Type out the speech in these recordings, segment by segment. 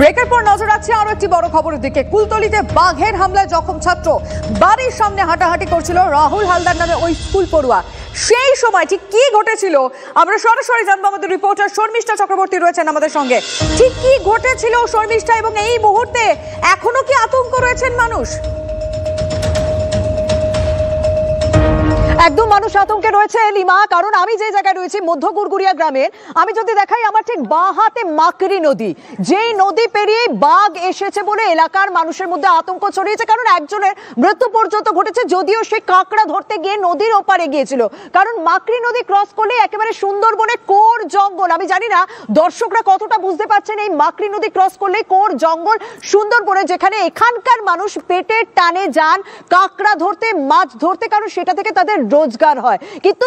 ব্রেকের পর নজর রাখছে আরো একটি বড় খবরের দিকে। কুলতলিতে বাঘের হামলায় জখম ছাত্র। বাড়ির সামনে হাঁটাহাঁটি করছিল রাহুল হালদার নামে ওই স্কুল পড়ুয়া। সেই সময় ঠিক কি ঘটেছিল আমরা সরাসরি জানবো। আমাদের রিপোর্টার শর্মিষ্ঠা চক্রবর্তী রয়েছেন আমাদের সঙ্গে। ঠিক কি ঘটেছিল শর্মিষ্ঠা, এবং এই মুহূর্তে এখনো কি আতঙ্ক রয়েছেন মানুষ? একদম মানুষ আতঙ্কে রয়েছে লিমা, কারণ আমি যে জায়গায় রয়েছি মধ্য গুড়গুড়িয়া গ্রামের, আমি যদি দেখাই আমার ঠিক বাঁ হাতে মাকড়ি নদী, যেই নদী পেরিয়ে বাঘ এসেছে বলে এলাকার মানুষের মধ্যে আতঙ্ক ছড়িয়েছে। কারণ একজনের মৃত্যু পর্যন্ত ঘটেছে, যদিও সে কাঁকড়া ধরতে গিয়ে নদীর ওপারে গিয়েছিল। কারণ মাকড়ি নদী ক্রস করলে একেবারে সুন্দরবনে কোর জঙ্গল। আমি জানি না দর্শকরা কতটা বুঝতে পারছেন, এই মাকড়ি নদী ক্রস করলে কোর জঙ্গল সুন্দরবনে, যেখানে এখানকার মানুষ পেটের টানে যান কাঁকড়া ধরতে, মাছ ধরতে, কারণ সেটা থেকে তাদের রোজগার হয়। কিন্তু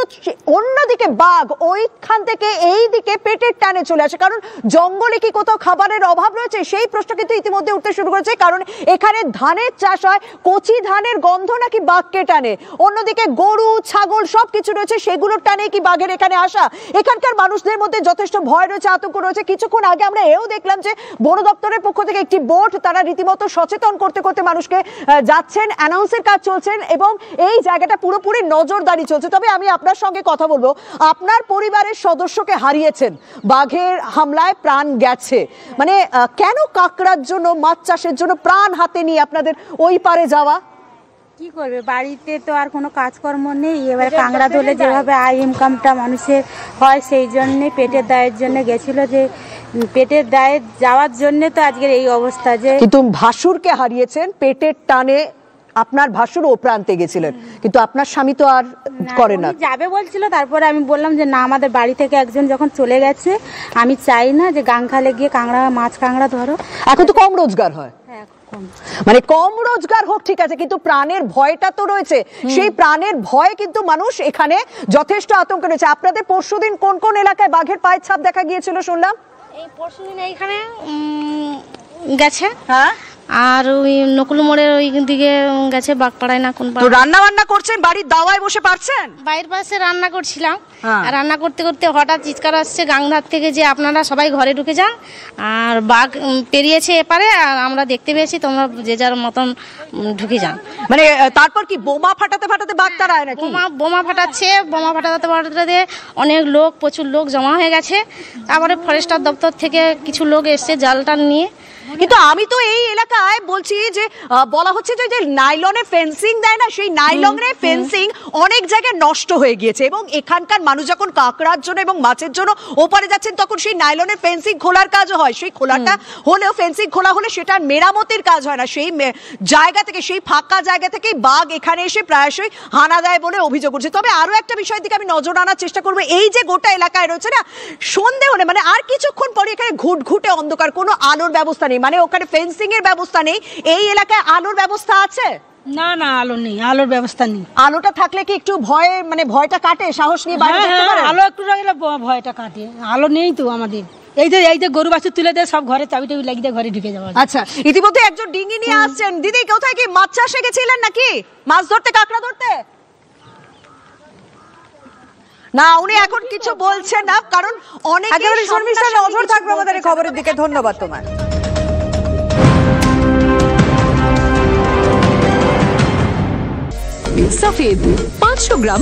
অন্যদিকে বাঘ ওইখান থেকে এই দিকে পেটের টানে চলে আসে। কারণ জঙ্গলে কি কোথাও খাবারের অভাব রয়েছে, সেই প্রশ্ন কিন্তু ইতিমধ্যে উঠতে শুরু করেছে। কারণ এখানে ধানের চাষ হয়, কচি ধানের গন্ধ নাকি বাঘকে টানে, অন্যদিকে গরু ছাগল সবকিছু রয়েছে, সেগুলোর টানে কি বাঘের এখানে আসা। এখানকার মানুষদের মধ্যে যথেষ্ট ভয় রয়েছে, আতঙ্ক রয়েছে। কিছুক্ষণ আগে আমরা এও দেখলাম যে বন দপ্তরের পক্ষ থেকে একটি বোট, তারা রীতিমতো সচেতন করতে করতে মানুষকে যাচ্ছেন, অ্যানাউন্সের কাজ চলছেন এবং এই জায়গাটা পুরোপুরি নজরদারি চলছে। তবে আমি আপনার সঙ্গে কথা বলবো, আপনার পরিবারের সদস্যকে হারিয়েছেন, বাঘের হামলায় প্রাণ গেছে, মানে কেন কাঁকড়ার জন্য, মাছ চাষের জন্য প্রাণ হাতে নিয়ে আপনাদের ওই পারে যাওয়া? কি করবে, বাড়িতে তো আর কোনো কাজকর্ম নেই। এবার কাঁকড়া ধরলে যেভাবে আয় ইনকামটা মানুষের হয়, সেই জন্যে পেটের দায়ের জন্য গেছিল, যে পেটের দায়ে যাওয়ার জন্য তো আজকের এই অবস্থা। যে কিন্তু ভাসুরকে হারিয়েছেন পেটের টানে, আপনার ভাসুর ও প্রান্তে গেছিলেন, কিন্তু আপনার স্বামী তো আর করে না, যাবে বলছিল। তারপরে আমি বললাম যে না, আমাদের বাড়ি থেকে একজন যখন চলে গেছে, আমি চাই না যে গাংখালে গিয়ে কাঁকড়া, মাছ কাঁকড়া ধরো। এখন তো কম রোজগার হয়, মানে কম রোজগার হোক ঠিক আছে, কিন্তু প্রাণের ভয়টা তো রয়েছে। সেই প্রাণের ভয় কিন্তু মানুষ এখানে যথেষ্ট আতঙ্ক রয়েছে। আপনাদের পরশুদিন কোন কোন এলাকায় বাঘের পায়ের ছাপ দেখা গিয়েছিল শুনলাম? এই পরশুদিন এইখানে গেছে, হ্যাঁ, আর ওই নকুল মোড়ের ওই দিকে গেছে, বাগপাড়ায় না কোন। তো রান্না বান্না করছেন, বাড়ির দাওয়ায় বসে পারছেন? বাইরের পাশে রান্না করছিলাম, আর রান্না করতে করতে হঠাৎ চিৎকার আসছে গাংধার থেকে যে আপনারা সবাই ঘরে ঢুকে যান, আর বাঘ পেরিয়েছে এপারে, আর আমরা দেখতে পেয়েছি, তোমরা যে যার মতন ঢুকে যান। মানে তারপর কি বোমা ফাটাতে ফাটাতে বাঘ তারা আয় নাকি? বোমা ফাটাচ্ছে, বোমা ফাটাতে ফাটাতে অনেক লোক, প্রচুর লোক জমা হয়ে গেছে। তারপরে ফরেস্টার দপ্তর থেকে কিছু লোক এসছে জালটা নিয়ে। কিন্তু আমি তো এই এলাকায় বলছি যে বলা হচ্ছে যে নাইলনের ফেন্সিং দেয় না, সেই নাইলনের ফেন্সিং অনেক জায়গায় নষ্ট হয়ে গিয়েছে, এবং এখানকার মানুষ যখন কাঁকড়ার জন্য এবং মাছের জন্য ওপারে যাচ্ছেন, তখন সেই নাইলনের ফেন্সিং খোলার কাজও হয়। সেই খোলাটা হলেও, ফেন্সিং খোলা হলে সেটার মেরামতির কাজ হয় না। সেই জায়গা থেকে, সেই ফাঁকা জায়গা থেকেই বাঘ এখানে এসে প্রায়শই হানা দেয় বলে অভিযোগ উঠছে। তবে আরো একটা বিষয়ের দিকে আমি নজর আনার চেষ্টা করবো। এই যে গোটা এলাকায় রয়েছে না, সন্ধে হলে মানে আর কিছুক্ষণ পরে এখানে ঘুটঘুটে অন্ধকার, কোনো আলোর ব্যবস্থা নেই, মানে ওখানে ফেন্সিং এর ব্যবস্থা নেই। এই এলাকায় আলোর ব্যবস্থা আছে? না না, আলো নেই, আলোর ব্যবস্থা নেই। আলোটা থাকলে কি একটু ভয়ে, মানে ভয়টা কাটে, সাহস নিয়ে বাইরে যেতে পারে? আলো একটু রাখলে ভয়টা কাটে। আলো নেই তো আমাদের। এই যে গরু বাছুর তুলে দেয়, সব ঘরে চাবি টাবি লাগিয়ে ঘরে ঢুকে যাওয়া। আচ্ছা, ইতিমধ্যে একজন ডিঙ্গি নিয়ে আসছেন। দিদি, কোথায় কি মাছ চাষে গেছিলেন নাকি, মাছ ধরতে, কাঁকড়া ধরতে? না, উনি এখন কিছু বলছেন না, কারণ অনেক নজর থাকবে আমাদের এই খবরের দিকে। ধন্যবাদ তোমার। सफेद 500 ग्राम।